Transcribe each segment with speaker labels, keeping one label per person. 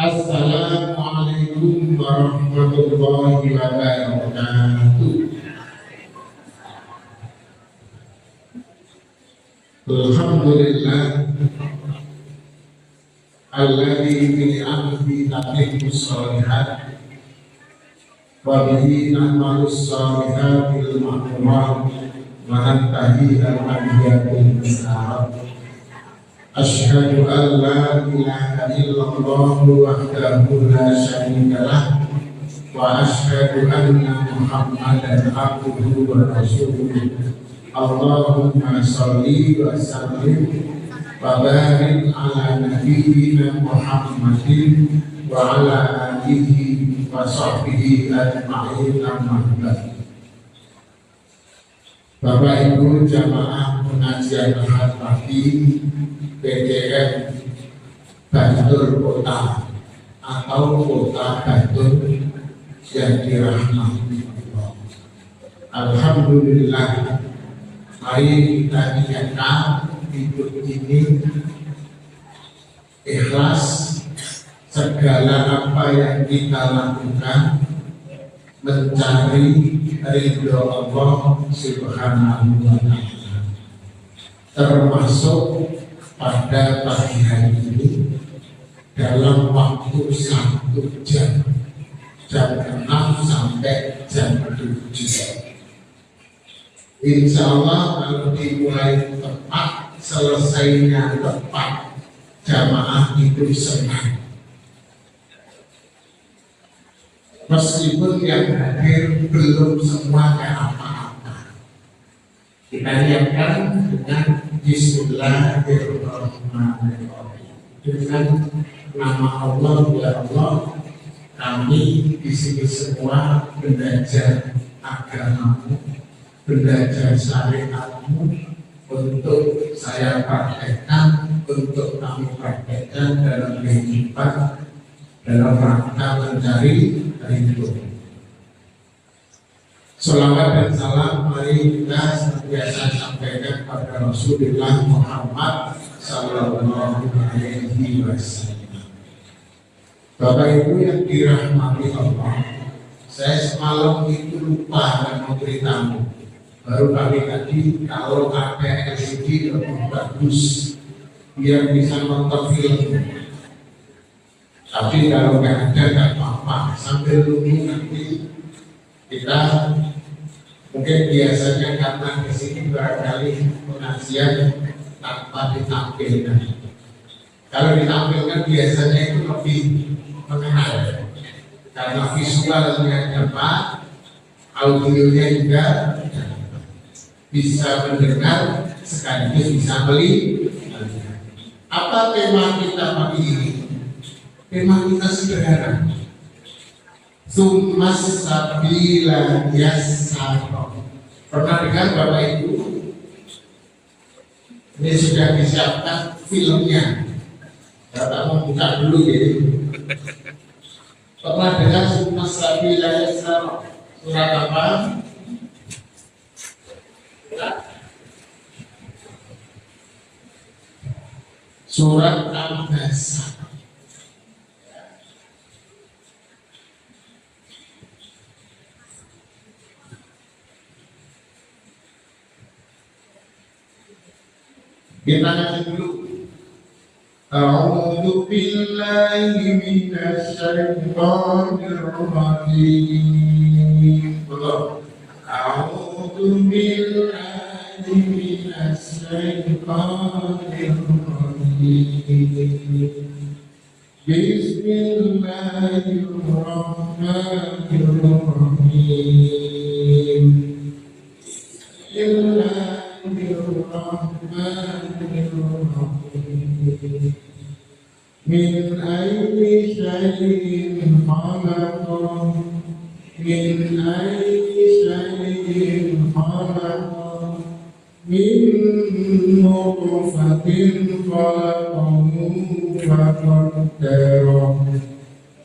Speaker 1: Assalamualaikum warahmatullahi wabarakatuh. Alhamdulillah alladzi bi ni'amihi tatimmu shalihat wa bihi na'malus shalihatil ma'murat wa nantahi al-anbiyatil mustarab. Asyhadu an la ilaha illallah wahdahu la syarika lah wa asyhadu anna Muhammadan abduhu wa rasuluh. Allahumma shalli wa sallim wa barik ala nabiyyina Muhammadin wa ala alihi wa sahbihi ajma'in, amma ba'd. Bapak Ibu jamaah pengajian Ahad pagi PDM Bantul Kota atau Kota Bantul yang dirahmati Allah. Alhamdulillah, mari kita niatkan hidup ini ikhlas, segala apa yang kita lakukan mencari ridho Allah Subhanahu wa ta'ala, termasuk pada pagi hari ini dalam waktu 1 jam 6 sampai jam 7. Insya Allah kalau dimulai tepat, selesainya tepat, jamaah itu senang. Meskipun yang hadir belum semuanya apa-apa, kita niatkan dengan Bismillahirrahmanirrahim, dengan nama Allah. Ya Allah, kami di sini semua belajar agamamu, belajar syariatmu, untuk saya praktekkan, untuk kami praktekkan dalam kehidupan, dalam rangka mencari ridho. Sholawat dan salam mari kita senantiasa sampaikan pada Rasulullah Muhammad sallallahu alaihi wasallam. Bapak Ibu yang dirahmati Allah, saya semalam itu lupa dan memberitahu. Baru kali tadi kalau ada LED lebih bagus biar bisa nonton film. Tapi kalau nggak ada nggak apa-apa, sambil nunggu nanti kita mungkin biasanya karena di sini barangkali pengajian tanpa ditampilkan. Kalau ditampilkan biasanya itu lebih mengenal karena visualnya dapat, audionya juga bisa mendengar sekaligus bisa melihat. Apa tema kita pagi ini? Tema kita sederhana. Tsummas sabila yassara. Pernah dengar Bapak Ibu? Ini sudah disiapkan filmnya. Bapak mau buka dulu ya. Pernah dengar tsummas sabila yassara? Surat apa? Surat Al-Baqarah. Kita nyanyi dulu. A'udzu billahi minasy syaithanir rajim. A'udzu billahi minasy syaithanir rajim. Bismillahirrahmanirrahim. Min ayyi syai'in khalaqah, min ayyi syai'in khalaqah, min nutfatin khalaqahu faqaddarah,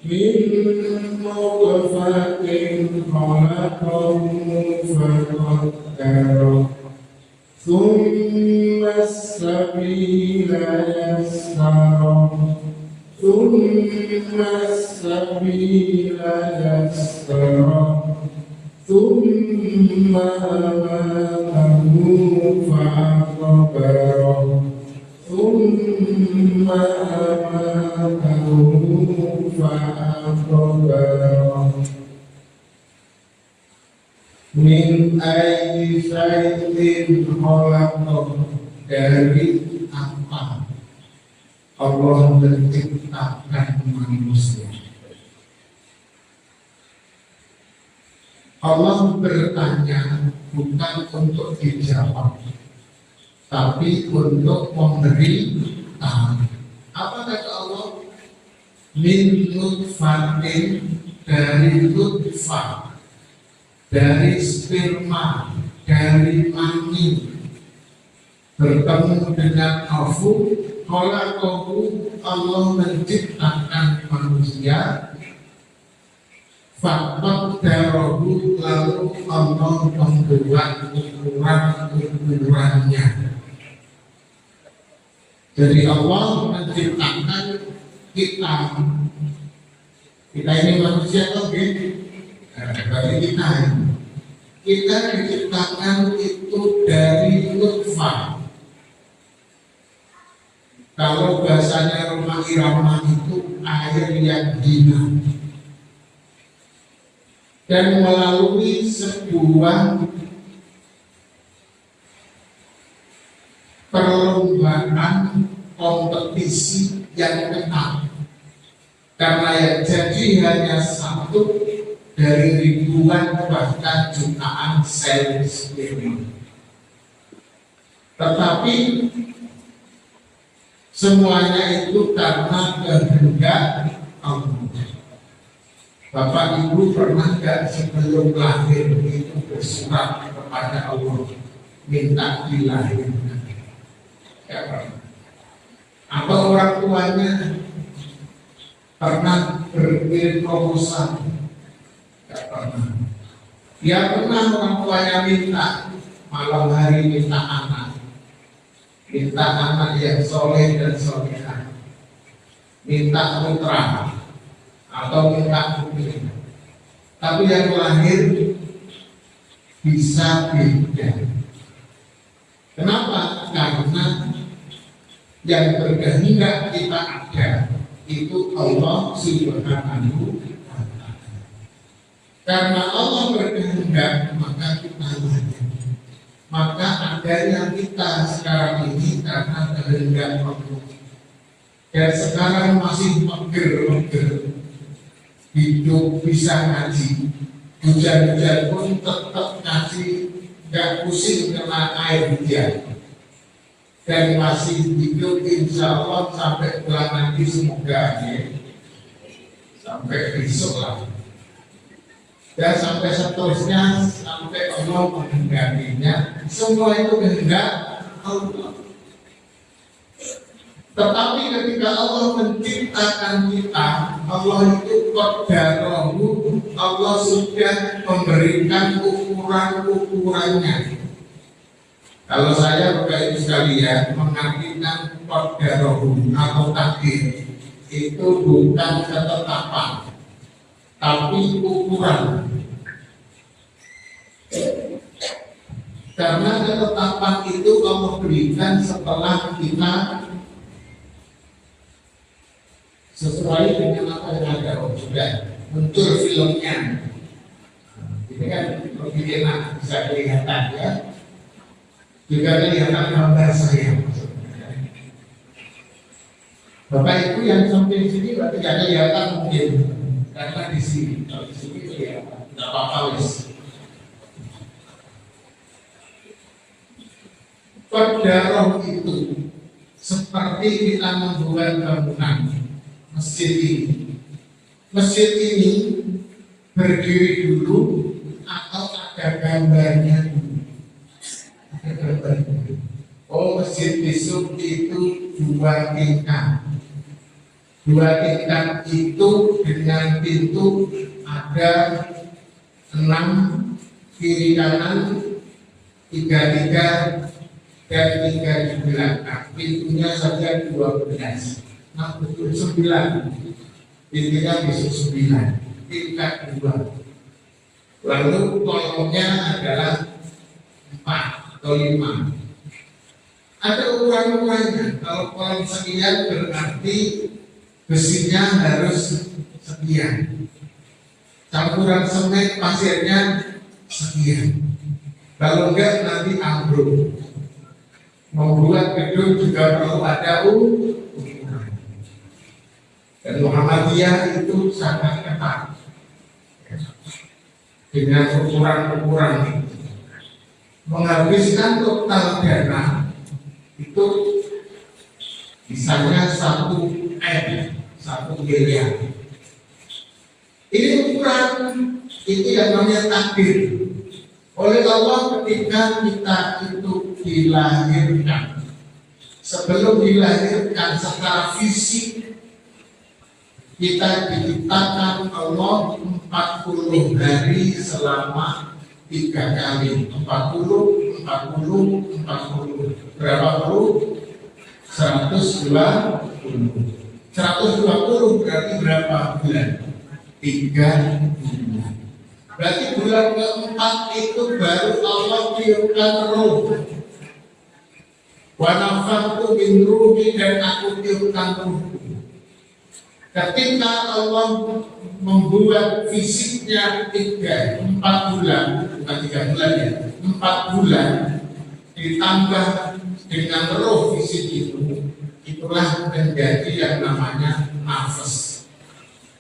Speaker 1: min nutfatin khalaqahu faqaddarah. ثم السبيل يسره ثم as-sabila yassara thumma amatahu fa'aqbara thumma amatahu fa'aqbara min ayyi syai'in khalaqahu, dari apa Allah menciptakan manusia. Allah bertanya bukan untuk dijawab, tapi untuk memberi tahu. Apa kata Allah? Min nutfatin, dari nutfah, dari sperma, dari mani, bertemu dengan afu, khalaqahu, Allah menciptakan manusia, faqaddarahu, lalu Allah membuat ukuran-ukurannya. Jadi Allah menciptakan kita. Kita ini manusia kan gitu. Bagi kita diciptakan itu dari nutfah. Kalau bahasanya rumah irama itu air yang dina, dan melalui sebuah perlombaan kompetisi yang ketat, karena yang jadi hanya satu dari ribuan bahkan jutaan sel sperma. Tetapi semuanya itu karena kehendak Allah. Bapak Ibu pernah nggak sebelum lahir itu bersurat kepada Allah minta dilahirkan? Ya pernah. Atau orang tuanya pernah berkirim proposal? Ya pernah. Ya pernah orang tuanya minta malam hari minta anak. Minta anak yang soleh dan solehah, minta putra atau minta putri, tapi yang lahir bisa beda. Kenapa? Karena yang berkehendak kita ada itu Allah Subhanahu wa Ta'ala. Karena Allah berkehendak maka kita lahir. Maka adanya kita sekarang ini karena kehendak Allah. Dan sekarang masih mager-mager, hidup bisa ngaji, hujan-hujan pun tetap ngaji, gak pusing kena air hujan. Dan masih hidup insya Allah sampai bulan nanti semoga ya. Sampai besok lah. Dan sampai seterusnya, sampai Allah menghendakinya, semua itu kehendak Allah. Tetapi ketika Allah menciptakan kita, Allah itu qaddarahu, Allah sudah memberikan ukuran-ukurannya. Kalau saya Bapak Ibu sekalian mengartikan qaddarahu atau takdir, itu bukan ketetapan, tapi ukuran. Karena ketetapan itu Allah berikan setelah kita sesuai dengan apa yang ada. Oh, sudah muncul filmnya. Ini kan lebih enak, bisa kelihatan ya. Juga kelihatan gambar saya. Bapak Ibu yang sampai sini berarti tidak kelihatan mungkin. Karena di sini, kalau di sini ya tidak apa-apa wis. Qaddarahu itu seperti kita membuat bangunan masjid ini. Masjid ini berdiri dulu atau ada gambarnya dulu? Ada gambarnya. Oh, masjid besok itu 2 tingkat. 2 tingkat itu dengan pintu ada 6 kiri kanan, 3 dan 3 di belakang. Pintunya saja 12. Nah, betul 9. intinya besok 9, tingkat 2. Lalu kolomnya adalah 4 atau 5. Ada ukuran-ukurannya. Kalau kolom sekian berarti besinya harus sekian. Campuran semen pasirnya sekian. Kalau enggak nanti ambruk. Membuat gedung juga perlu ada ukuran. Dan Muhammadiyah itu sangat ketat dengan ukuran-ukuran. Menghabiskan total dana itu misalnya 1 miliar. Ini ukuran, itu yang namanya takdir oleh Allah ketika kita itu dilahirkan. Sebelum dilahirkan secara fisik kita diciptakan Allah 40 hari selama 3 kali. 40 berapa puluh? 120 berarti berapa bulan? 3 bulan. Berarti bulan keempat itu baru Allah tiupkan roh. Wa nafaktu min ruhi, dan aku tiupkan roh. Ketika Allah membuat fisiknya 4 bulan, bukan 3 bulan ya, 4 bulan ditambah dengan roh fisik itu, itulah menjadi yang namanya nafas.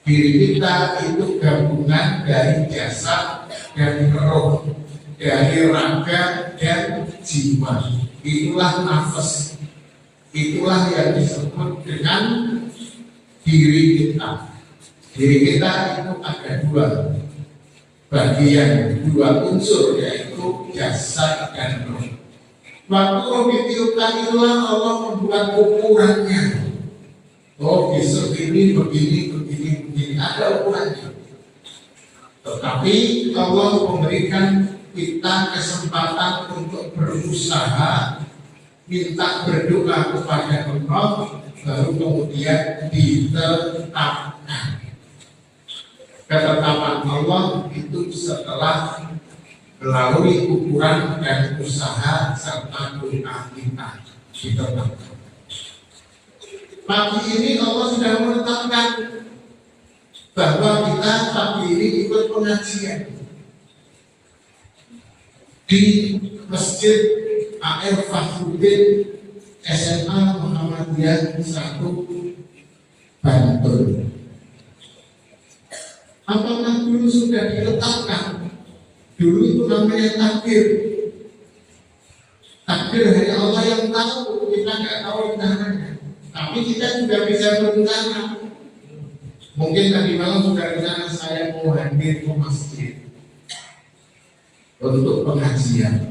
Speaker 1: Diri kita itu gabungan dari jasad dan roh, dari raga dan jiwa. Itulah nafas. Itulah yang disebut dengan diri kita. Diri kita itu ada 2 bagian, 2 unsur, yaitu jasad dan roh. Waktu roh ditiupkan itulah Allah membuat ukurannya. Oh, besok ini begini, ada ukurannya. Tetapi Allah memberikan kita kesempatan untuk berusaha, minta berdoa kepada Allah, baru kemudian ditetapkan. Ketetapan Allah itu setelah melalui ukuran dan usaha serta doa kita ditetapkan. Pagi ini Allah sudah menetapkan bahwa kita pagi ini ikut pengajian di Masjid A.R. Fakhruddin SMA Muhammadiyah 1 Bantul. Apakah dulu sudah diletakkan? Dulu itu namanya takdir. Takdir hanya Allah yang tahu, kita nggak tahu rencananya. Tapi kita juga bisa berencana. Mungkin tadi malam sudah rencana saya mau hadir ke masjid untuk pengajian.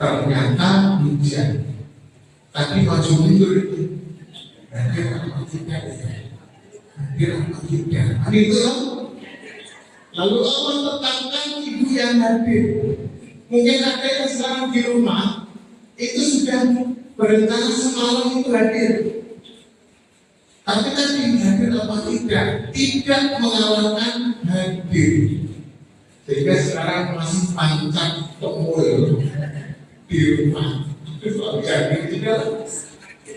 Speaker 1: Ternyata hujan. Tadi maju mundur itu. Hadir apa tidak? Hadir apa tidak? Itu loh. Lalu Allah tetapkan ibu yang hadir. Mungkin ada yang sekarang di rumah itu sudah berencana semalam itu hadir. Tapi tadi hadir apa tidak? Tidak mengalahkan hadir. Sehingga sekarang masih pancak temul di rumah. Itu kalau jadi tidak,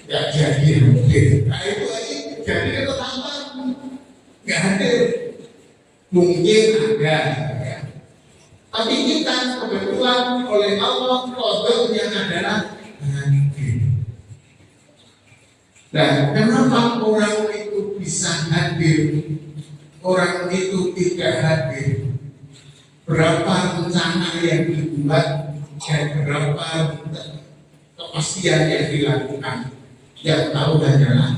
Speaker 1: ya jadi hadir. Nah itu aja jadi ketetapan nggak hadir. Mungkin ada, ya. Tapi kita kebetulan oleh Allah kodoknya adalah hadir. Nah, kenapa orang itu bisa hadir, orang itu tidak hadir? Berapa rencana yang dibuat dan berapa kepastian yang dilakukan? Yang tahu hanyalah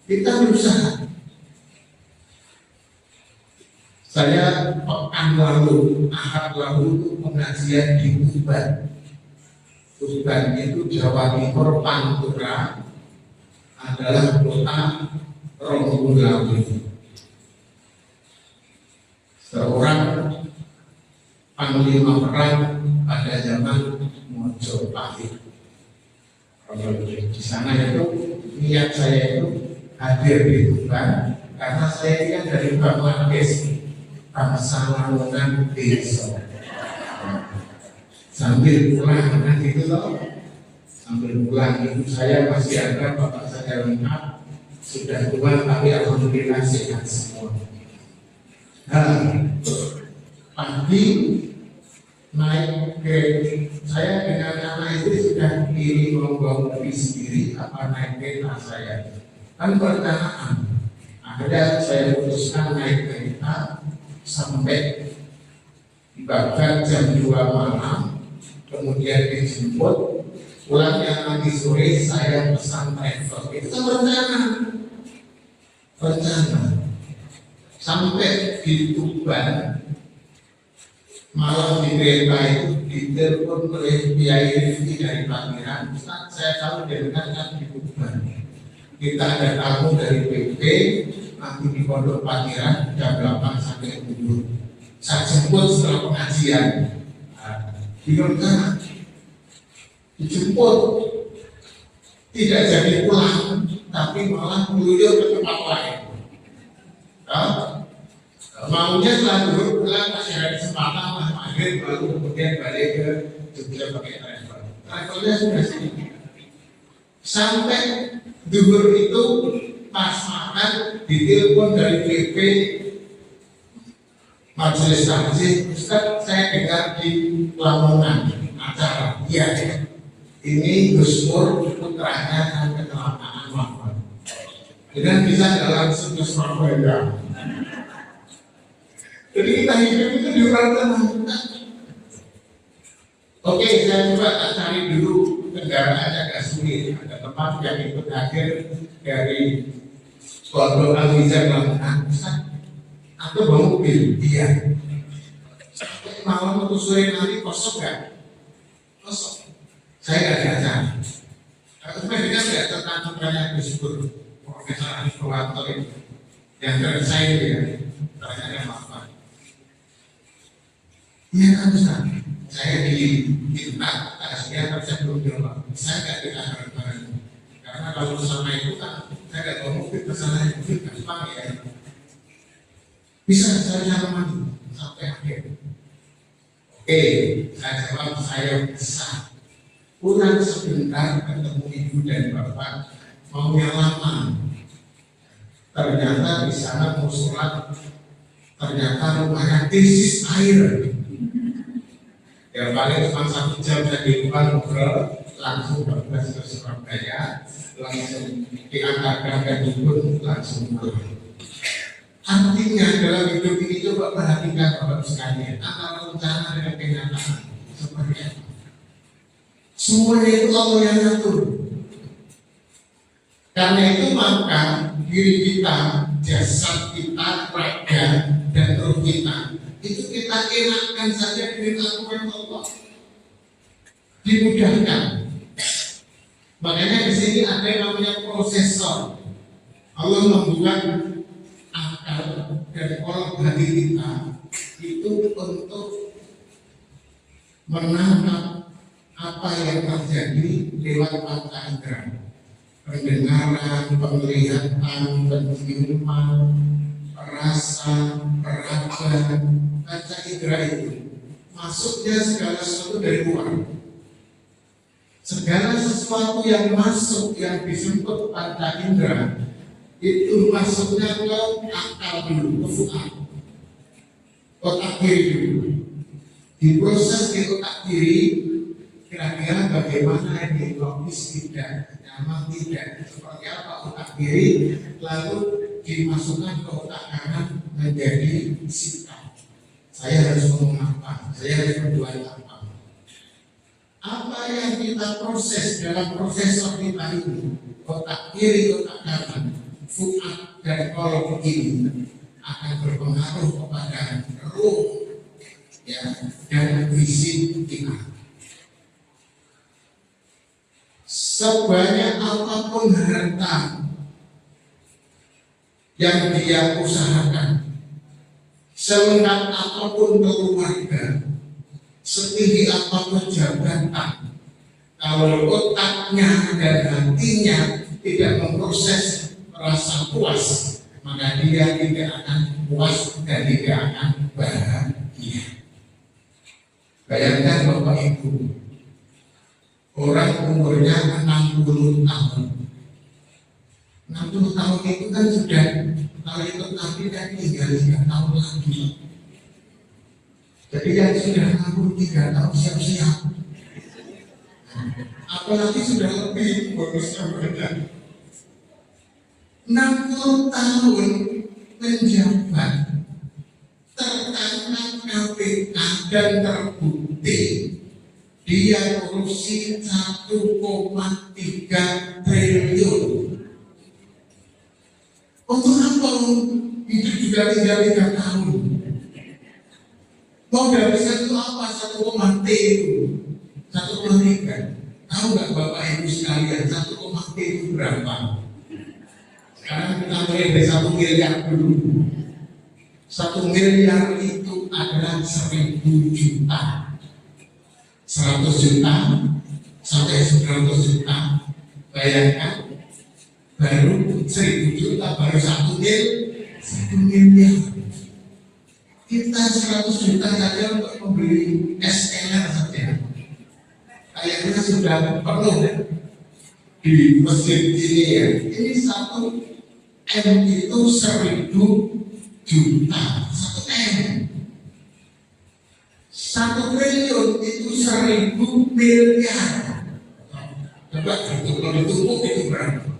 Speaker 1: kita berusaha. Saya pekan lalu, Ahad lalu pengajian di Tuban. Tuban itu Jawa Timur, Pantura adalah kota Ronggolawe. Seorang panglima perang pada zaman Mojopahit. Kalau di sana itu niat saya itu hadir di Tuban karena saya ini kan dari Bangladesh, bangsa Lamongan desa. Sambil pulang kan gitu loh, sambil pulang ibu saya masih ada, bapak saya lengkap, sudah tua tapi alhamdulillah sehat semua. Nah, pagi naik ke saya dengan anak itu sudah kiri membawa mobil sendiri apa naik kereta saya kan pertanyaan. Akhirnya saya putuskan naik kereta sampai di Baghdad jam 2 malam, kemudian dijemput pulangnya nanti sore saya pesan travel. Itu kan rencana sampai di Tuban malam di kereta itu ditelepon oleh Kiai Rifki dari Pangeran. Ustaz, saya tahu dengan kan di Tuban kita ada tamu dari PP nanti di Pondok Pangeran jam 8 sampai 7. Saya jemput setelah pengajian di rencana dijemput tidak jadi pulang tapi malah meluyur ke tempat lain. Maunya setelah dulu pulang masih ada kesempatan maghrib baru kemudian balik ke Jogja pakai travel. Travelnya sudah sedikit. Sampai duhur itu pas makan ditelepon dari PP majelis takjil, Ustaz saya dengar di Lamongan acara. Iya, ini Gus Nur putranya yang kecelakaan wafat. Dengan bisa dalam situs Surabaya. Jadi kita hidup itu diurangkan. Oke, saya coba cari dulu kendaraan agak sulit. Ada tempat yang ikut hadir dari Pondok Al-Mizan Lamongan. Atau bawa mobil, iya. Malam atau sore nanti kosong nggak? Kosong. Saya nggak ada acara. Sebenarnya nggak tentang Gus Nur, Profesor Arif Purwanto itu, yang saya ya, ternyata apa? Iya kan Ustaz, saya diminta tasnya tapi saya belum jawab. Saya nggak dikatakan barang karena kalau sama itu kan saya nggak bawa mobil kesana itu gampang ya. Bisa saya nyalaman sampai akhir. Oke, saya jawab saya bisa. Kurang sebentar ketemu ibu dan bapak mau nyalaman. Ternyata di sana mau sholat, ternyata rumahnya krisis air. Ya paling cuma 1 jam saya di rumah ngobrol, langsung bergegas ke Surabaya, langsung diantarkan ke dukun, langsung pulang. Artinya dalam hidup ini coba perhatikan Bapak sekalian antara rencana dengan kenyataan seperti apa. Semuanya itu Allah yang ngatur. Karena itu maka diri kita, jasad kita, raga dan roh kita itu kita enakkan saja dengan aturan Allah, dimudahkan. Makanya di sini ada yang namanya prosesor. Allah membuat akal dan kolom hati kita itu untuk menangkap apa yang terjadi lewat panca indera, pendengaran, penglihatan, penciuman, rasa, peraba, panca indera itu masuknya segala sesuatu dari luar. Segala sesuatu yang masuk yang disebut panca indera itu masuknya ke akal dulu, ke fuad, otak kiri dulu. Diproses di otak kiri, kira-kira bagaimana ini logis tidak, nyaman tidak, seperti apa otak kiri, lalu dimasukkan ke otak kanan menjadi sikap. Saya harus ngomong apa, saya harus berbuat apa. Apa yang kita proses dalam prosesor kita ini, otak kiri, otak kanan, fuad dan kolom ini akan berpengaruh kepada ruh ya, dan fisik kita. Sebanyak apapun harta yang dia usahakan, selengkap apapun keluarga, setinggi apapun jabatan, kalau otaknya dan hatinya tidak memproses merasa puas, maka dia tidak akan puas dan tidak akan bahagia. Bayangkan Bapak Ibu, orang umurnya 60 tahun. 60 tahun itu kan sudah, kalau itu tapi kan tinggal 3 tahun lagi. Jadi yang sudah 63 tahun siap-siap. Apalagi sudah lebih bonusnya banyak. 60 tahun menjabat, tertangkap KPK dan terbukti dia korupsi 1,3 triliun. Untuk apa hidup juga tinggal 3 tahun? Mau habiskan itu apa? 1,T itu 1,3. Tahu nggak Bapak Ibu sekalian 1,T itu berapa? Sekarang kita mulai dari 1 miliar dulu. 1 miliar itu adalah 1.000 juta. 100 juta sampai 900 juta. Bayangkan, baru 1.000 juta, baru 1 miliar. Kita 100 juta saja untuk membeli SLR saja. Kayaknya sudah penuh di masjid ini ya. Ini 1 M itu 1.000 juta. 1 M. 1 triliun itu 1.000 miliar. Coba ditumpuk itu berapa?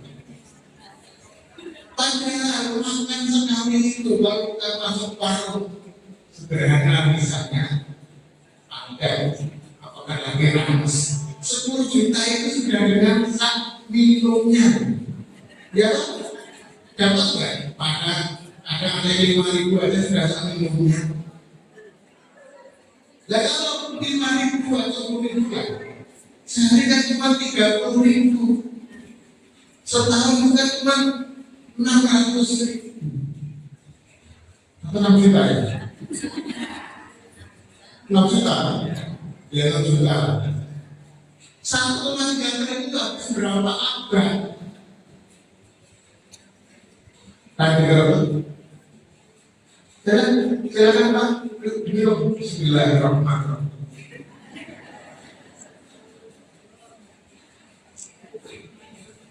Speaker 1: Padahal makan sekali itu baru kita masuk warung sederhana misalnya ada apakah lagi rames 10 juta itu sudah dengan sak minumnya. Ya dapat nggak? Pada ada 5.000 aja sudah sak minumnya. Lah kalau 5.000 atau 10.000 kan sehari kan cuma 30.000, setahun kan cuma 600.000 atau 6 juta ya? 6 juta? Ya 6 juta. 1,3 triliun itu habis berapa abad? Tadi berapa? Silakan Pak, minum. Bismillahirrahmanirrahim.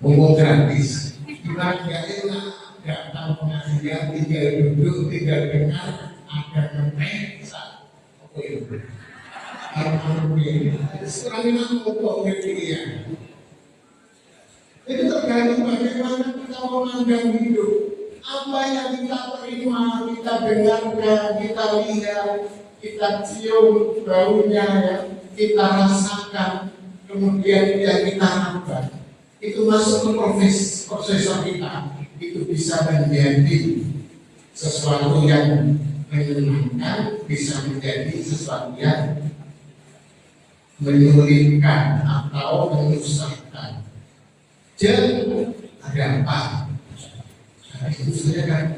Speaker 1: Ngomong gratis, kita nggak enak, nggak tahu pengajian, tinggal duduk, tinggal dengar, ada kemensa, oke itu. Sekarang ini ngomong ya. Itu tergantung bagaimana kita memandang hidup. Apa yang kita terima, kita dengarkan, kita lihat, kita cium baunya, ya, kita rasakan, kemudian yang kita harapkan. Itu masuk ke prosesor kita, itu bisa menjadi sesuatu yang menyenangkan, bisa menjadi sesuatu yang menyulitkan atau menyusahkan. Jadi ada apa? Nah, itu saja kan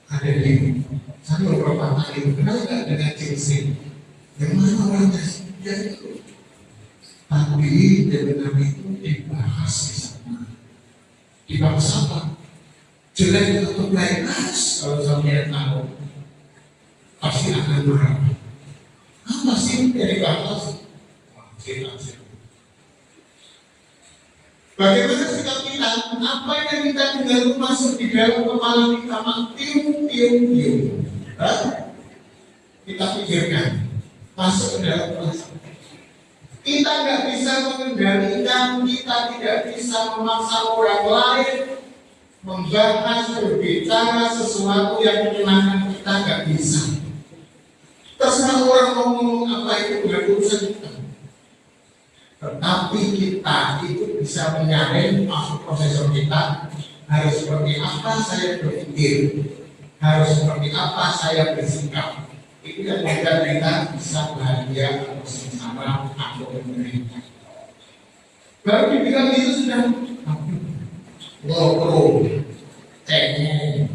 Speaker 1: ada di saya beberapa kali kenal nggak dengan cincin yang mana orangnya jadi itu. Tapi dengan itu dibahas di sana. Dibahas apa? Jelek atau baik? Kalau sampai tahu, pasti akan marah. Apa sih yang dibahas? Bagaimana sikap kita? Apa yang kita dengar masuk di dalam kepala kita? Tium. Kita pikirkan, masuk ke dalam kepala. Kita nggak bisa mengendalikan, kita tidak bisa memaksa orang lain membahas, berbicara sesuatu yang menyenangkan kita, nggak bisa. Terserah orang mau ngomong apa, itu bukan urusan kita. Tetapi kita itu bisa menyaring masuk prosesor kita, harus seperti apa saya berpikir, harus seperti apa saya bersikap. Itu yang membuat kita bisa bahagia atau sengsara atau menderita. Baru dibilang itu sudah ngobrol, cengeng,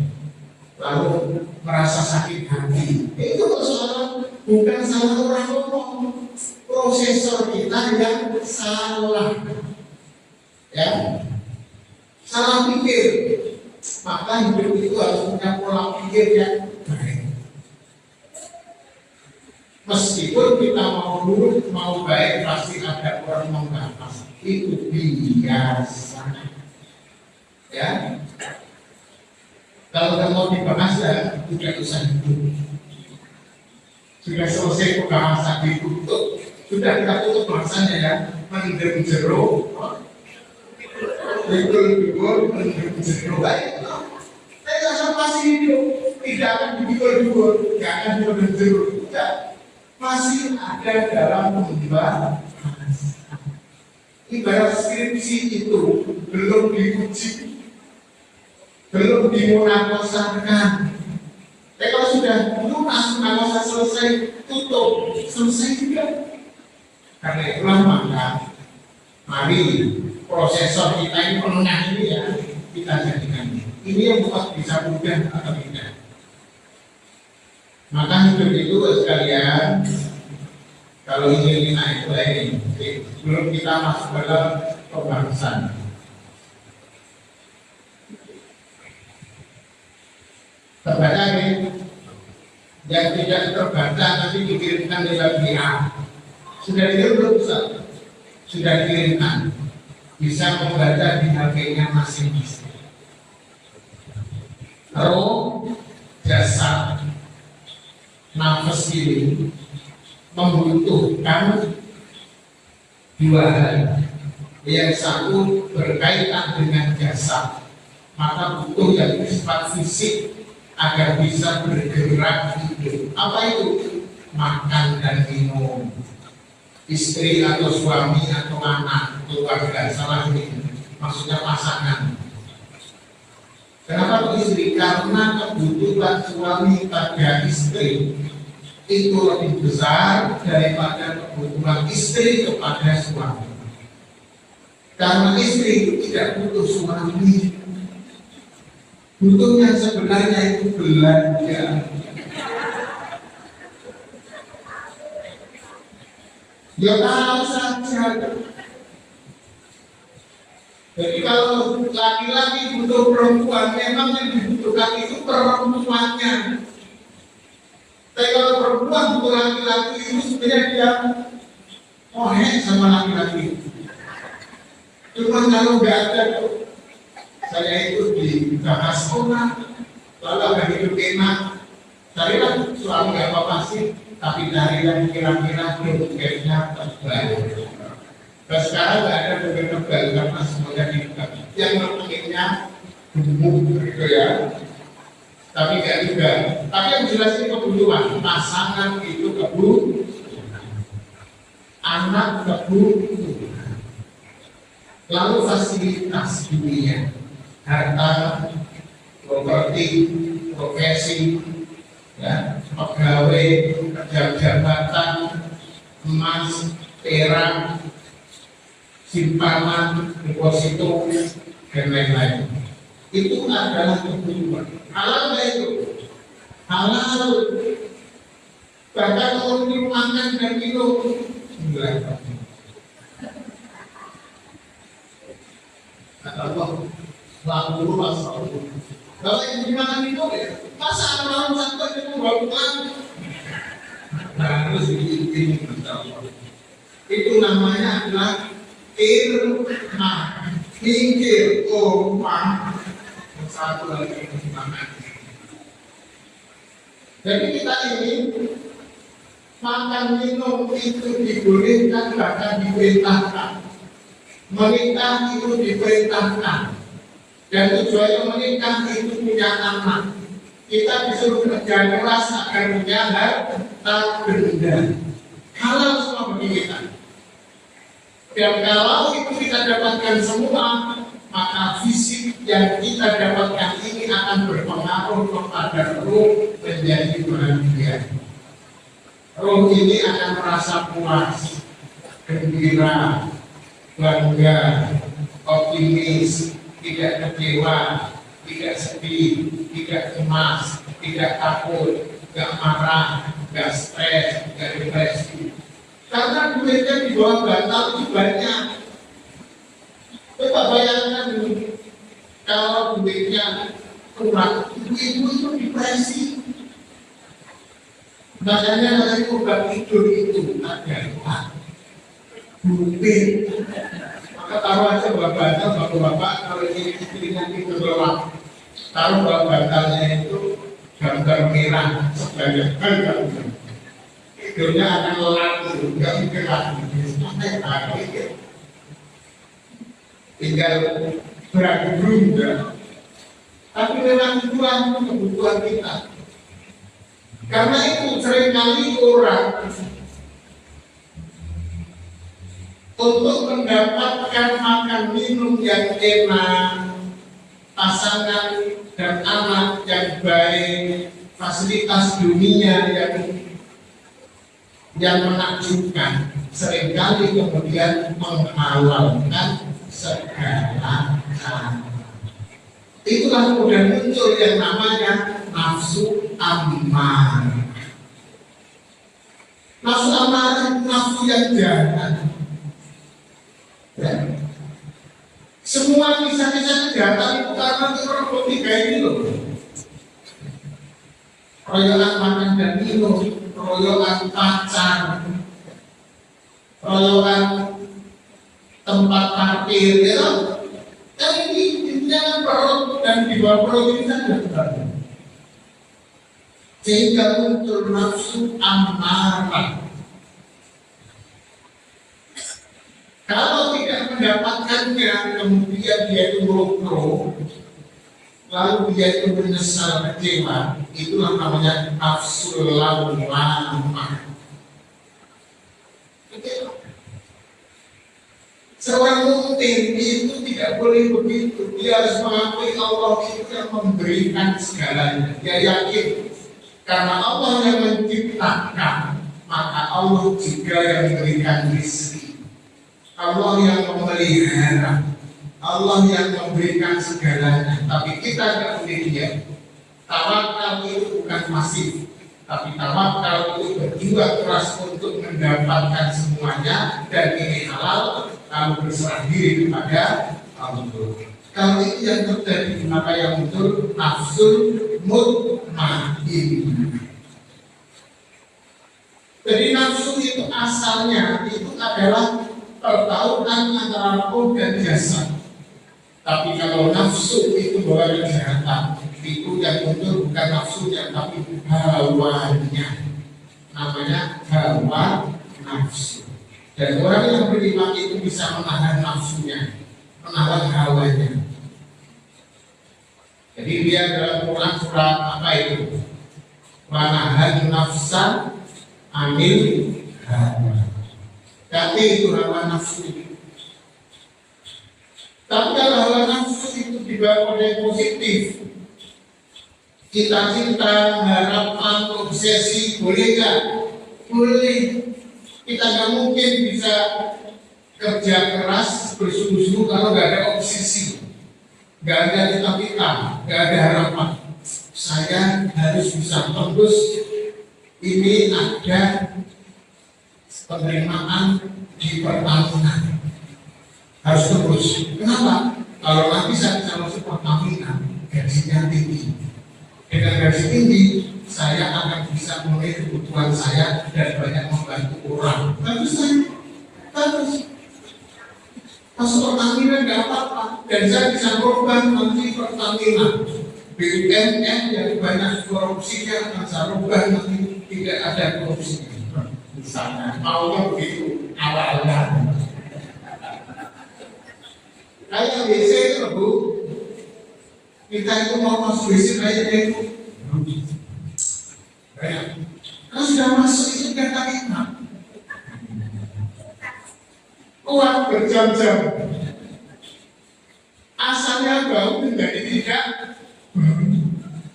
Speaker 1: lalu merasa sakit hati. Itu persoalan bukan salah orang ngomong, prosesor kita yang salah, ya, salah pikir. Maka hidup itu harus punya pola pikir yang baik. Meskipun kita mau buruk, mau baik, pasti ada orang membahas. Itu biasa. Ya. Kalau nggak mau dibahas ya tidak usah hidup. Sudah selesai pembahasan ditutup, sudah kita tutup bahasanya ya. Mendem jeruk, pikul-pikul, mendem jeruk. Baik. Masih hidup, tidak akan dipikul-pikul, tidak akan mendem jeruk. Tidak. Masih ada dalam pembahasan. Ibarat skripsi itu belum diuji, belum dimunakosakan. Kalau sudah lunas, munakosa selesai, tutup, selesai juga. Karena itulah maka mari prosesor kita ini penengah ini ya kita jadikan. Ini yang buat bisa mudah atau tidak. Maka hidup itu sekalian, kalau ingin naik lagi, sebelum kita masuk dalam pembahasan. Terbaca yang tidak terbaca nanti dikirimkan lewat WA. Sudah dikirim belum Ustaz? Sudah dikirimkan. Bisa membaca di HP-nya masing-masing. Roh, jasad, nafas ini membutuhkan dua hal. Yang satu berkaitan dengan jasad, maka butuh yang bersifat fisik agar bisa bergerak hidup. Apa itu? Makan dan minum. Istri atau suami atau anak, keluarga, salah ini maksudnya pasangan. Kenapa istri? Karena kebutuhan suami pada istri itu lebih besar daripada kebutuhan istri kepada suami. Karena istri tidak butuh suami, butuhnya sebenarnya itu belanja. Dia tahu saja. Jadi kalau laki-laki butuh perempuan, memang yang dibutuhkan itu perempuannya. Tapi kalau perempuan butuh laki-laki itu sebenarnya dia mohek sama laki-laki. Cuma kalau nggak ada, saya itu dibahas orang, lalu akan hidup enak. Carilah suami nggak apa-apa sih, tapi carilah kira-kira produknya tebal. Dan sekarang nggak ada produk tebal karena semuanya dibuka. Yang pentingnya gemuk gitu ya. Tapi nggak juga. Tapi yang jelas ini kebutuhan. Pasangan itu kebutuhan, anak kebutuhan. Lalu fasilitas dunia, harta, properti, profesi, ya, pegawai, jabatan, emas, perak, simpanan, deposito, dan lain-lain. Itu adalah kebutuhan. Halal nggak itu? Halal. Bahkan untuk makan dan minum, enggak. Allah, lalu masalah. Kalau yang dimakan itu, masa orang sampai itu bukan? Harus diikuti. Itu namanya adalah irma, mikir, satu lagi pertimbangan. Jadi kita ini makan minum itu dibolehkan bahkan diperintahkan. Menikah itu diperintahkan, dan tujuannya menikah itu punya anak. Kita disuruh kerja keras agar punya harta benda. Halal semua bagi kita. Dan kalau itu kita dapatkan semua, maka fisik yang kita dapatkan ini akan berpengaruh kepada roh menjadi bahagia. Roh ini akan merasa puas, gembira, bangga, optimis, tidak kecewa, tidak sedih, tidak cemas, tidak takut, tidak marah, tidak stres, tidak depresi. Karena duitnya di bawah bantal itu banyak. Coba bayangkan dulu, kalau duitnya kurang, ibu-ibu itu depresi. Makanya dari obat tidur itu adalah butir. Maka taruh aja bapak-bapak kalau ini istrinya tidur lelap, taruh bapak-bapaknya itu gambar merah sebanyak gambar. Tidurnya akan lelap itu, nggak mikir lagi. Sampai hari tinggal beragam ya. Tapi memang itu kebutuhan kita. Karena itu seringkali orang untuk mendapatkan makan minum yang enak, pasangan dan anak yang baik, fasilitas dunia yang menakjubkan, seringkali kemudian menghalalkan segala cara. Itulah kemudian muncul yang namanya nafsu ammar. Nafsu ammar, nafsu yang jahat. Ya. Semua kisah-kisah kejahatan itu karena orang tiga ini loh. Royokan makan dan minum, royokan pacar, royokan tempat parkir, ya. Dan ini jangan perut dan di bawah perut ini saja. Sehingga muncul nafsu amarah. Kalau tidak mendapatkannya, kemudian dia itu melukur, lalu dia itu menyesal kecewa, itulah namanya nafsu lawamah. Seorang mukmin itu tidak boleh begitu. Dia harus mengakui Allah itu yang memberikan segalanya. Dia yakin karena Allah yang menciptakan, maka Allah juga yang memberikan rezeki. Allah yang memelihara, Allah yang memberikan segalanya. Tapi kita tidak boleh diam. Tawakal itu bukan pasif, tapi tawakal itu berjuang keras untuk mendapatkan semuanya, dan ini halal, lalu berserah diri kepada Allah. Kalau itu yang terjadi, maka yang muncul nafsul mutmainnah. Jadi nafsu itu asalnya itu adalah pertautan antara roh dan jasad. Tapi kalau nafsu itu bawa kejahatan, itu yang muncul bukan nafsunya, tapi hawanya. Namanya hawa nafsu. Dan orang yang beriman itu bisa menahan nafsunya, menahan hawanya. Jadi dia dalam Quran surat apa itu? Manahan nafsa anil hawa. Tapi itu hawa nafsu. Tapi kalau hawa nafsu itu dibawa oleh positif, cita-cita, harapan, obsesi, boleh nggak? Boleh. Kita nggak mungkin bisa kerja keras bersungguh-sungguh kalau nggak ada obsesi, nggak ada cita-cita, nggak ada harapan. Saya harus bisa tembus ini, ada penerimaan di Pertamina, harus terus. Kenapa? Kalau nanti saya bisa masuk Pertamina, gajinya tinggi. Dengan gaji tinggi, saya akan bisa memenuhi kebutuhan saya dan banyak membantu orang. Tapi saya harus masuk Pertamina nggak apa-apa, dan saya bisa korban nanti Pertamina. BUMN yang banyak korupsinya akan saya rubah nanti tidak ada korupsi. Misalnya, maunya begitu awalnya. Kayak WC itu Bu, kita itu mau masuk WC kayak itu. Kalau sudah masuk itu kata kita kuat berjam-jam, asalnya bau menjadi tidak,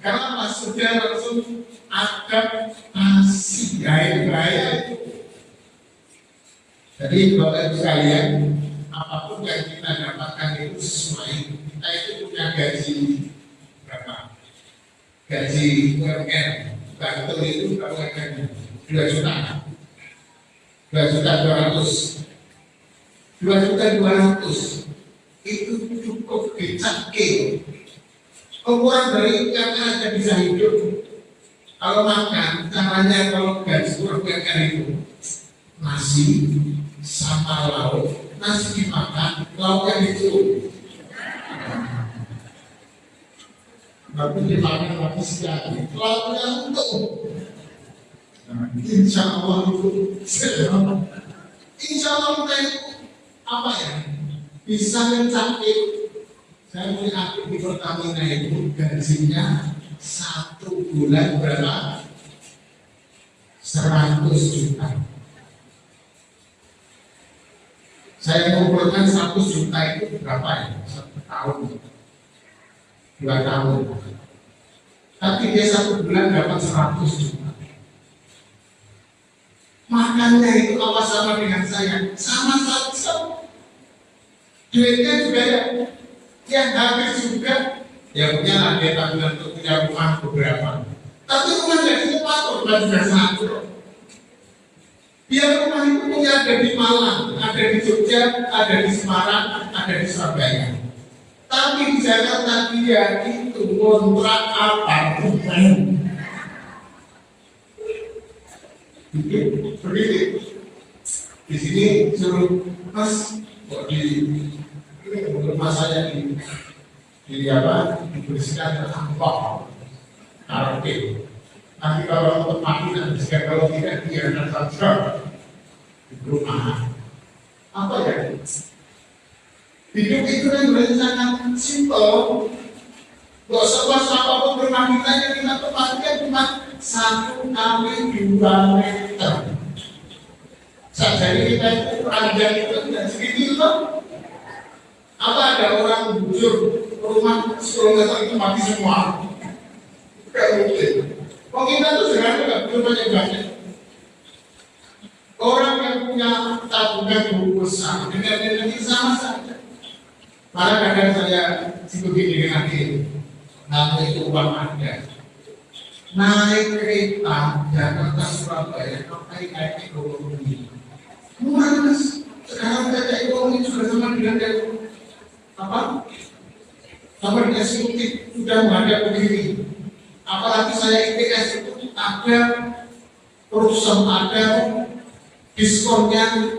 Speaker 1: karena sudah langsung adaptasi gaya-gaya itu. Jadi Bapak Ibu sekalian, apapun yang kita dapatkan itu sesuai. Kita itu punya gaji berapa? Gaji UMR Bantul itu berapa gaji? 2 juta. 2.200.000. 2.200.000 itu cukup dicakil Ukuran dari ikan aja bisa hidup. Kalau makan, caranya kalau garis kurang ikan itu nasi sama lauk, nasi dimakan, lauknya itu. Tapi dimakan lagi sekali, lauknya untuk. Insya Allah itu, insya Allah kita itu apa ya? Bisa mencapai. Saya punya aktif di Pertamina itu gajinya 1 bulan berapa? 100 juta. Saya mengumpulkan 100 juta itu berapa ya? 1 tahun, 2 tahun. Tapi dia 1 bulan dapat 100 juta. Makannya itu apa sama dengan saya? Sama saja. Duitnya juga ya, yang habis juga. Ya punya lah dia tabungan untuk punya rumah beberapa. Tapi rumah jadi sepatu bukan juga satu. Dia rumah itu punya ada di Malang, ada di Jogja, ada di Semarang, ada di Surabaya. Tapi di Jakarta dia itu kontrak apartemen. Begitu. Di sini suruh Mas, kok di rumah saya di apa dibersihkan sampah karaoke. Nanti kalau untuk mati bersihkan, kalau tidak biarkan saja di rumah. Apa ya? Hidup itu kan sangat simpel. Gak usah apapun rumah kita yang kita tempatkan cuma 1 kali 2 meter. Jadi kita itu ranjang itu tidak segitu loh. Apa ada orang bujur rumah 10 meter itu mati semua? Gak mungkin. Oh kita tuh sekarang gak perlu banyak-banyak. Orang yang punya tabungan besar dengan ini sama saja. Malah kadang saya begini dengan ini, namanya itu uang ada. Naik kereta Jakarta Surabaya, naik ekonomi. Murah mas. Sekarang kereta ekonomi sudah sama dengan apa? Sama dengan eksekutif sudah menghadap begini. Apalagi saya IPS itu ada perusahaan, ada diskonnya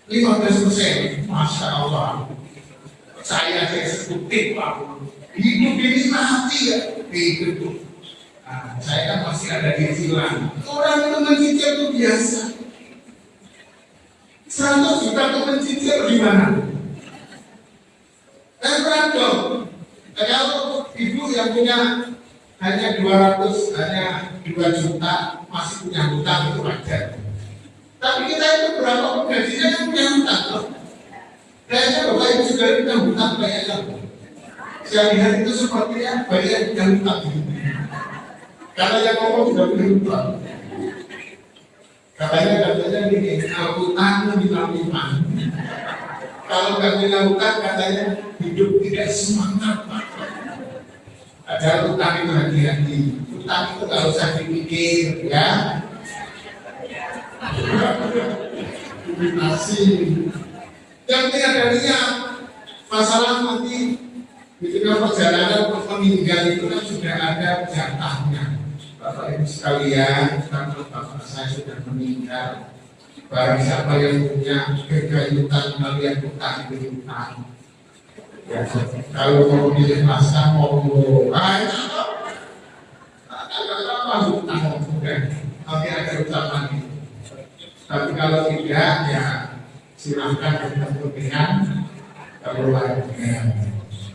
Speaker 1: 15%. Masya Allah. Saya eksekutif Pak. Hidup ini mati ya. Hidup. Nah, saya kan masih ada di Silang. Orang itu mencicil itu biasa. 100 juta itu mencicil di mana? Dan beragam. Kalau ibu yang punya hanya 200, hanya 2 juta masih punya hutang itu wajar. Tapi kita itu berapa gajinya yang punya hutang loh. Kayaknya bapak ibu juga punya hutang kayaknya. Saya lihat itu sepertinya banyak yang punya hutang. Karena yang ngomong juga punya hutang. Katanya gini, hutang bilang iman. Kalau nggak punya hutang katanya hidup tidak semangat. Ada hutang itu hati-hati. Hutang itu nggak usah dipikir ya. Kombinasi. Yang tidak niat masalah nanti ketika perjalanan meninggal itu kan sudah ada jatahnya. Bapak Ibu sekalian, kalau bapak saya sudah meninggal, barang siapa yang punya kegayutan kalian hutang itu hutang. Ya, kalau mau dilepaskan mau apa hutang sudah nanti ada ucapan itu. Tapi kalau tidak ya silahkan bertemu dengan keluarga.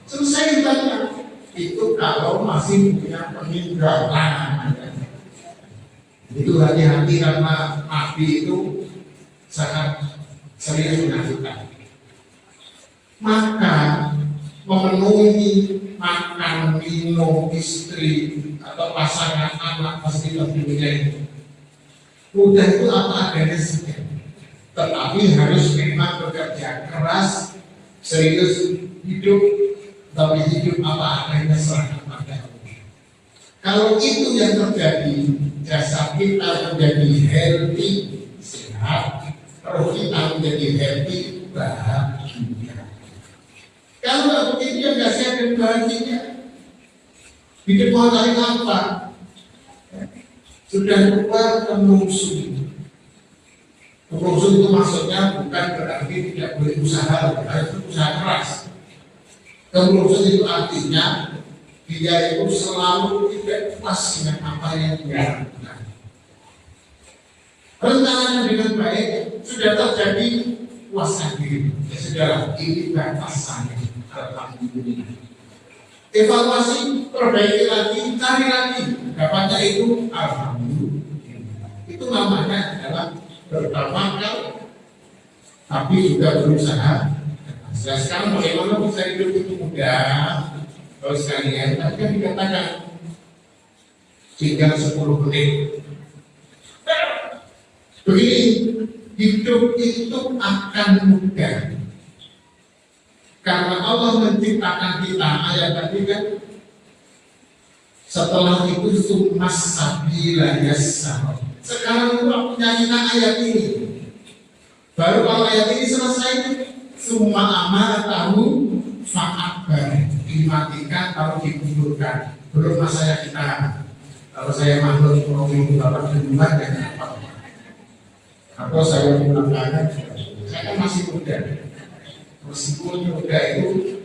Speaker 1: Selesai banyak. Itu kalau masih punya peninggalan. Itu hati-hati karena Nabi itu sangat serius mengajukan. Maka memenuhi makan, minum, istri atau pasangan anak pasti tentunya itu. Udah itu apa adanya saja. Tetapi harus memang bekerja keras, serius hidup, tapi hidup apa adanya serahkan pada Allah. Kalau itu yang terjadi, jasad kita menjadi healthy, sehat, roh kita menjadi healthy, bahagia. Kalau nggak begitu ya nggak sehat dan bahagia. Bikin pohon cari apa? Sudah tua kemusung. Kemusung itu maksudnya bukan berarti tidak boleh usaha, harus usaha keras. Kemusung itu artinya dia itu selalu tidak puas dengan apa yang dia lakukan. Rencananya dengan baik sudah terjadi puaskan diri. Ya sudah, ini batasannya. Alhamdulillah. Evaluasi, perbaiki lagi, cari lagi. Dapatnya itu alhamdulillah. Itu namanya adalah bertawakal, tapi juga berusaha. Nah, sekarang bagaimana bisa hidup itu mudah? Kalau sekalian, tadi kan dikatakan tinggal 10 menit. Begini, hidup itu akan mudah. Karena Allah menciptakan kita, ayat tadi kan, setelah itu sumas sabila yassar. Sekarang itu aku nyanyikan ayat ini. Baru kalau ayat ini selesai, semua amal tahu fa'akbar, dimatikan atau dikuburkan. Belum masa kita. Kalau saya makhluk minggu bapak kedua dan apa? Atau saya mengatakan, saya kan masih muda. Meskipun muda itu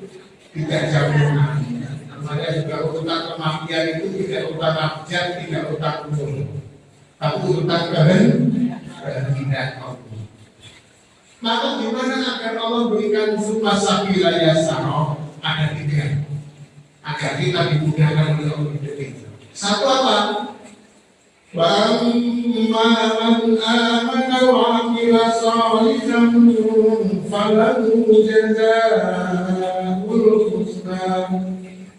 Speaker 1: tidak jauh nanti. Namanya juga urutan kematian itu tidak urutan abjad, tidak urutan umur, tapi urutan kehendak Allah. Maka gimana agar Allah berikan sumpah sabila yasaro? Ada 3 agar kita dimudahkan oleh Allah itu. Satu apa? Wa man amana wa amila shalihan falahu jazaa'ul husna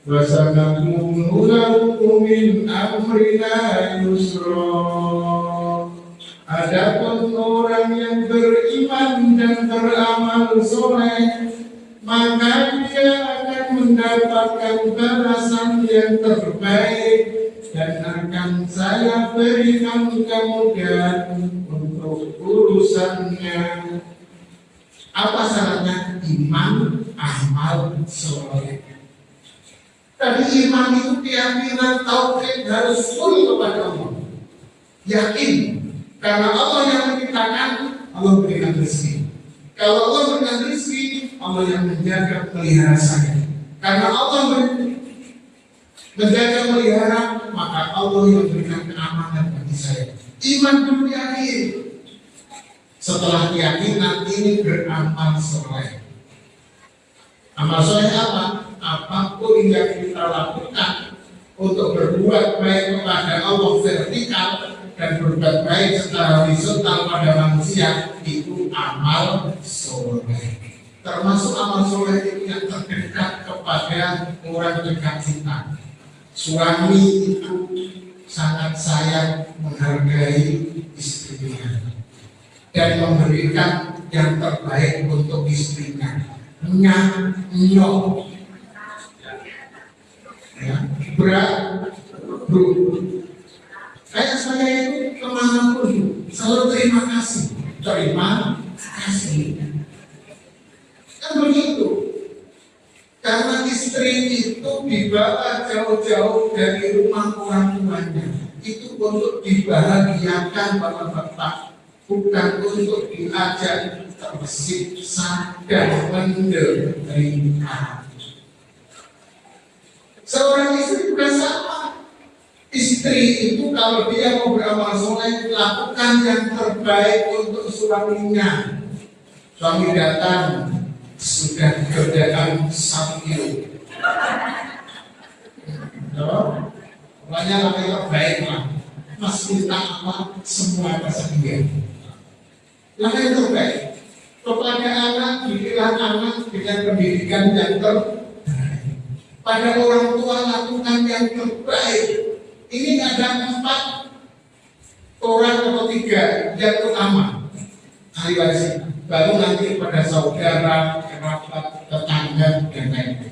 Speaker 1: wa sanaqulu lahu min amrina yusra. Adapun orang yang beriman dan beramal soleh, maka dia akan mendapatkan balasan yang terbaik dan akan saya berikan kemudahan untuk urusannya. Apa syaratnya? Iman, amal, soleh. Tadi iman itu keyakinan tauhid harus full kepada Allah. Yakin, karena Allah yang menciptakan, Allah berikan rezeki. Kalau Allah berikan rezeki, Allah yang menjaga pelihara saya. Karena Allah menjaga pelihara, maka Allah yang berikan keamanan bagi saya. Iman dulu yakin. Setelah keyakinan ini beramal soleh. Amal soleh apa? Apapun yang kita lakukan untuk berbuat baik kepada Allah vertikal dan berbuat baik secara horizontal pada manusia, itu amal soleh. Termasuk amal soleh itu yang terdekat kepada orang dekat kita. Suami itu sangat sayang, menghargai istrinya dan memberikan yang terbaik untuk istrinya. Nyok, ya, bro. Kayak saya itu kemanapun selalu terima kasih. Kan begitu. Karena istri itu dibawa jauh-jauh dari rumah orang tuanya. Itu untuk dibahagiakan bapak-bapak, bukan untuk diajak tersiksa dan menderita. Seorang istri juga sama. Istri itu kalau dia mau beramal soleh, lakukan yang terbaik untuk suaminya. Suami datang, sudah kerjaan 1 kilo. Pokoknya laki terbaik lah. Mas minta apa, semua tersedia. Laki terbaik. Kepada anak, didilah anak dengan pendidikan yang terbaik. Pada orang tua lakukan yang terbaik. Ini ada 4 orang atau 3 yang utama. Ahli waris. Baru nanti pada saudara, kerabat, tetangga, dan lain-lain.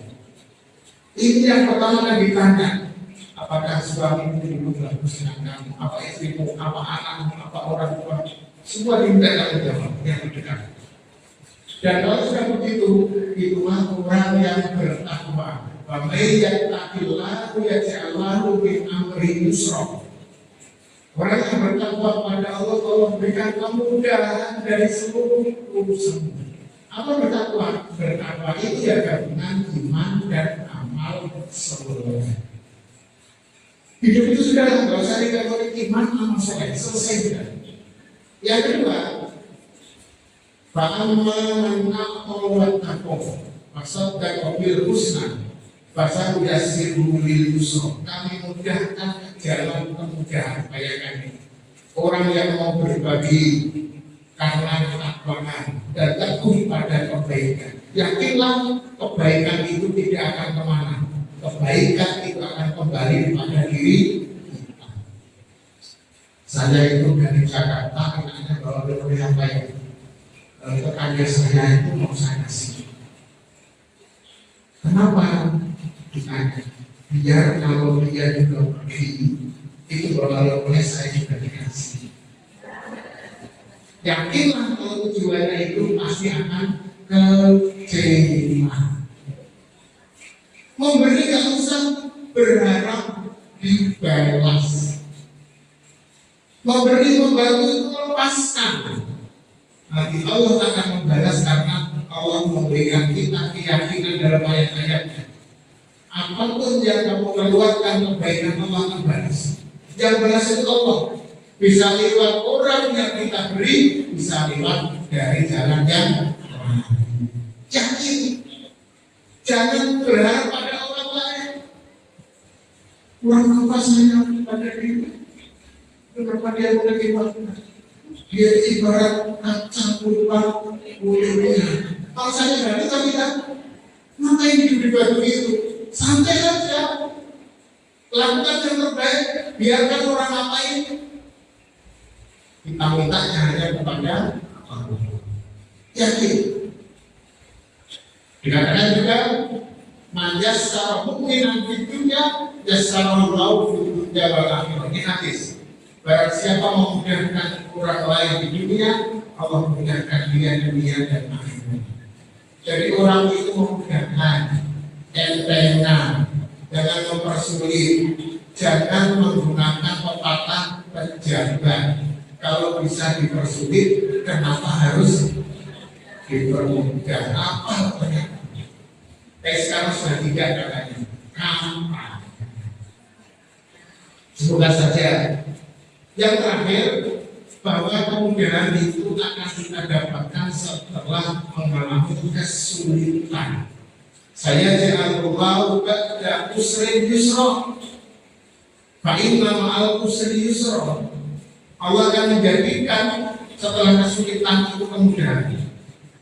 Speaker 1: Ini yang pertama kan ditanya. Apakah suami dulu bagus dengan kamu? Apa istrimu? Apa anakmu? Apa orang tua? Semua diminta jawab yang terdekat. Dan kalau sudah begitu, itulah orang yang bertakwa. Famayyattaqillahu yaj'allahu min amri yusra. Orang yang bertakwa pada Allah memberikan kemudahan dari seluruh urusan. Apa bertakwa? Bertakwa itu ya gabungan iman dan amal soleh. Hidup itu sudah nggak usah dikategori iman amal soleh, selesai sudah. Yang kedua, fa'amma man aqwa wattaqwa wasaddaqa bil husna fasanuyassiruhu lil yusra. Kami mudahkan jalan kemudahan. Bayangkan ini, orang yang mau berbagi karena ketakwaan dan teguh pada kebaikan, yakinlah kebaikan itu tidak akan kemana. Kebaikan itu akan kembali pada diri kita. Saya itu dari Jakarta, anaknya bawa oleh apa ya? Tetangga saya itu mau saya kasih. Kenapa? Ditanya. Biar kalau dia juga pergi, itu bawa oleh saya juga dikasih. Yakinlah kalau tujuannya itu pasti akan kecewa. Memberi gak usah berharap dibalas. Memberi membantu itu melepaskan. Nanti Allah akan membalas karena Allah memberikan kita keyakinan dalam ayat-ayatnya. Apapun yang kamu keluarkan kebaikan Allah akan balas. Yang balas itu Allah. Bisa lewat orang yang kita beri, bisa lewat dari jalan yang yakin. Jangan berharap pada orang lain. Kurang apa saya pada diri? Kenapa dia menerima? Dia ibarat kacang pulpa kulitnya. Kalau saya berani tapi tidak, ngapain hidup di batu itu? Santai saja. Lakukan yang terbaik. Biarkan orang ngapain. Kita mintanya hanya kepada Allah. Yakin. Dikatakan juga manjas secara mukminan di dunia, jassarul lahu fi dunya wal akhirah. Ini hadis. Barang siapa memudahkan orang lain di dunia, Allah memudahkan dia di dunia dan akhirat. Jadi orang itu memudahkan, entengkan, jangan mempersulit, jangan menggunakan pepatah pejabat. Kalau bisa dipersulit, kenapa harus dipermudah? Apa ternyata? Sekarang sudah tidak katanya. Kapan? Semoga saja. Yang terakhir, bahwa kemudahan itu akan kita dapatkan setelah mengalami kesulitan. Saya jangan lupa ba'da usri yusra. Fa inna ma'al usri yusra. Allah akan menjadikan setelah kesulitan itu kemudahan.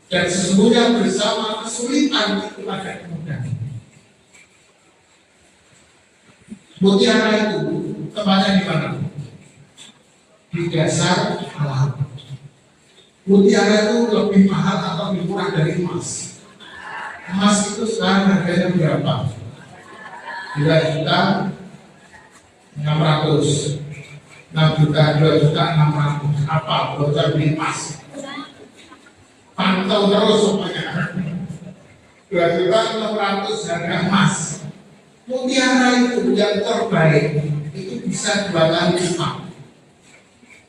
Speaker 1: Dan sesungguhnya bersama kesulitan itu ada kemudahan. Mutiara itu tempatnya di mana? Di dasar alam. Mutiara itu lebih mahal atau lebih murah dari emas. Emas itu sekarang harganya berapa? 2.600.000. 2.600.000. Apa? Bocor beli emas. Pantau terus semuanya. 2.600.000 harga emas. Mutiara itu yang terbaik itu bisa 2 kali lipat.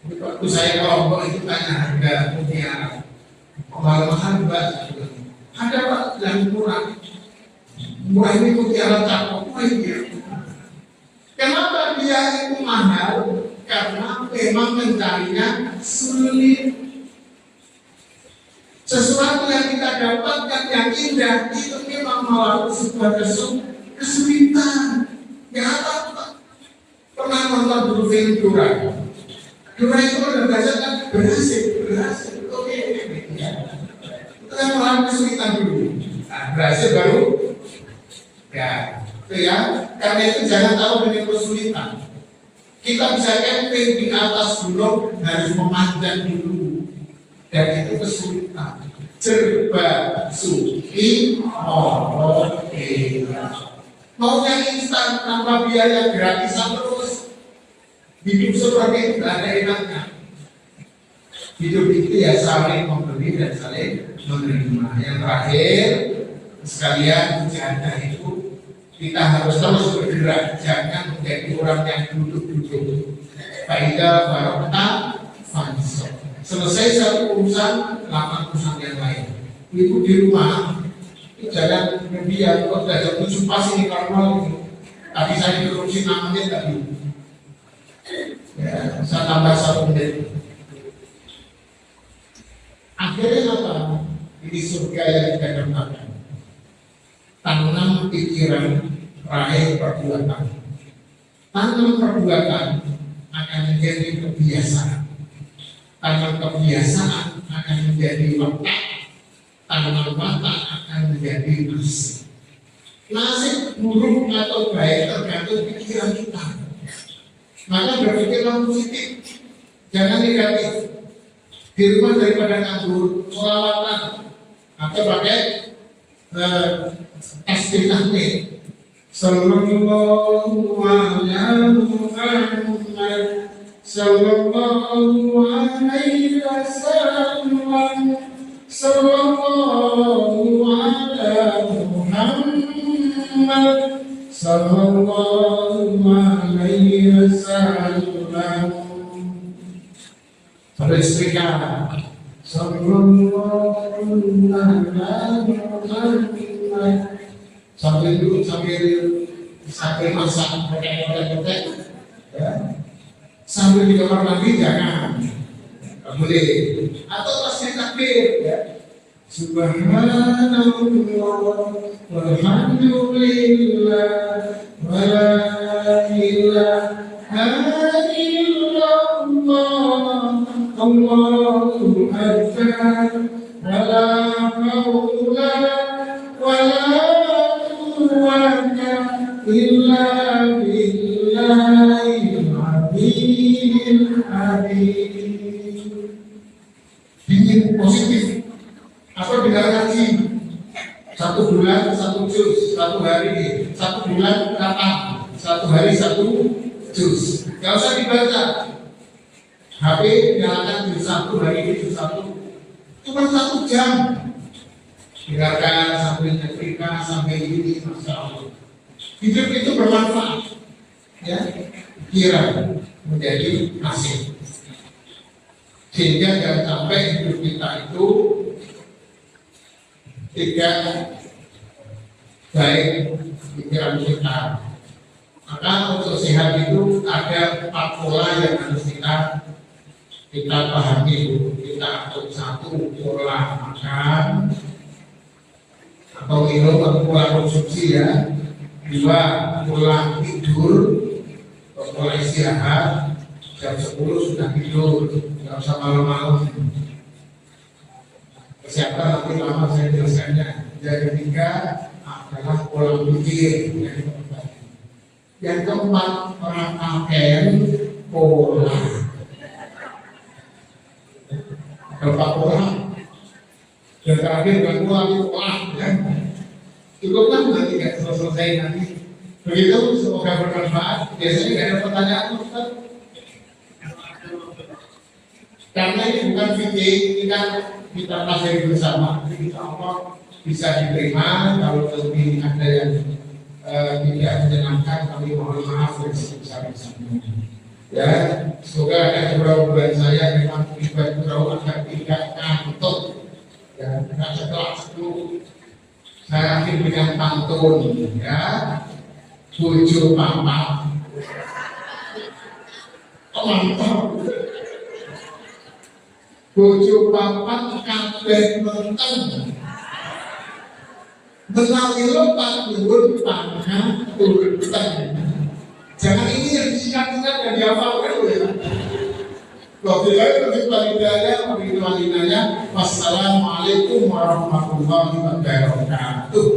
Speaker 1: Waktu saya kelompok itu tanya harga mutiara. Mahal-mahal Mbak. Ada Pak yang murah. Murah ini mutiara cakep. Kenapa dia itu mahal? Karena memang mencarinya sulit. Sesuatu yang kita dapatkan yang indah itu memang melalui sebuah kesulitan. Ya apa? Pernah nonton dulu film Dora? Dora itu udah belajar kan berhasil. Oke. Itu kan melalui kesulitan dulu. Nah, berhasil baru. Ya, itu ya. Karena itu jangan tahu dengan kesulitan. Kita bisa camping di atas gunung harus memanjat dulu, dan itu kesulitan. Cerba suki maunya instan tanpa biaya gratisan terus. Hidup seperti itu tidak ada enaknya. Hidup itu ya saling memberi dan saling menerima. Yang terakhir sekalian, jadah itu Kita harus terus bergerak, jangan menjadi orang yang duduk-duduk. Faida barokta fansok. Selesai satu urusan, lakukan urusan yang lain. Ibu di rumah, jangan kemudian kok sudah jam 7 pas ini normal ini. Tadi saya dikorupsi 6 menit tadi. Ya, saya tambah 1 menit. Akhirnya apa? Ini surga yang kita dapatkan. Tanam pikiran, raih perbuatan. Tanam perbuatan akan menjadi kebiasaan. Tanam kebiasaan akan menjadi watak. Tanam watak akan menjadi nasib. Nasib buruk atau baik tergantung pikiran kita. Maka berpikirlah positif, jangan negatif. Di rumah daripada nganggur, sholawatan atau pakai tasbih tahmid. Sallallahu alaihi Muhammad, sallallahu alaihi wasallam, sallallahu alaihi Muhammad, sallallahu alaihi wasallam. Pada istrikan sallallahu alaihi Muhammad. Sambil duduk, sambil masak, pakai ya. Sambil di kamar mandi jangan, boleh. Atau pasti takbir, ya. Subhanallah, walhamdulillah, wala ilaha illallah, Allahu akbar, wala haula wala illa billahil azimil halim. Bikin positif atau dengar ngaji 1 bulan 1 juz, 1 hari 1 bulan khatam, 1 hari 1 juz. Gak usah dibaca. HP nyalakan juz 1 hari ini juz 1, cuma 1 jam. Dengarkan sampai nyetrika sampai ini, masya Allah. Hidup itu bermanfaat, ya. Kira menjadi nasib. Sehingga jangan sampai hidup kita itu tidak baik pikiran kita. Maka untuk sehat itu ada 4 pola yang harus kita pahami dulu. Kita atur. 1 pola makan atau minum atau pola konsumsi, ya. 2 pola tidur atau pola istirahat, jam 10 sudah tidur, nggak usah malam-malam. Kesehatan nanti lama saya jelaskannya. Yang ketiga adalah pola pikir. Yang keempat, pemakaian pola. Berapa pola? Yang terakhir pola ya. Cukup kan nanti nggak selesai nanti. Begitu, semoga bermanfaat. Biasanya nggak ada pertanyaan, Ustaz. Karena ini bukan fikih, ini kan kita pelajari bersama. Insya Allah bisa diterima. Kalau lebih ada yang tidak menyenangkan, kami mohon maaf yang sebesar-besarnya. Ya, semoga ada beberapa saya memang terlibat berau agar tidak ngantuk. Ya, karena setelah itu saya akhir dengan pantun, ya. Tujuh papa. Oh, mantap. Tujuh papa kabeh menteng. Menawi lepat turun pangkat turun. Jangan ini yang disingkat-singkat dan dihafalkan ya. Wassalamualaikum warahmatullahi wabarakatuh.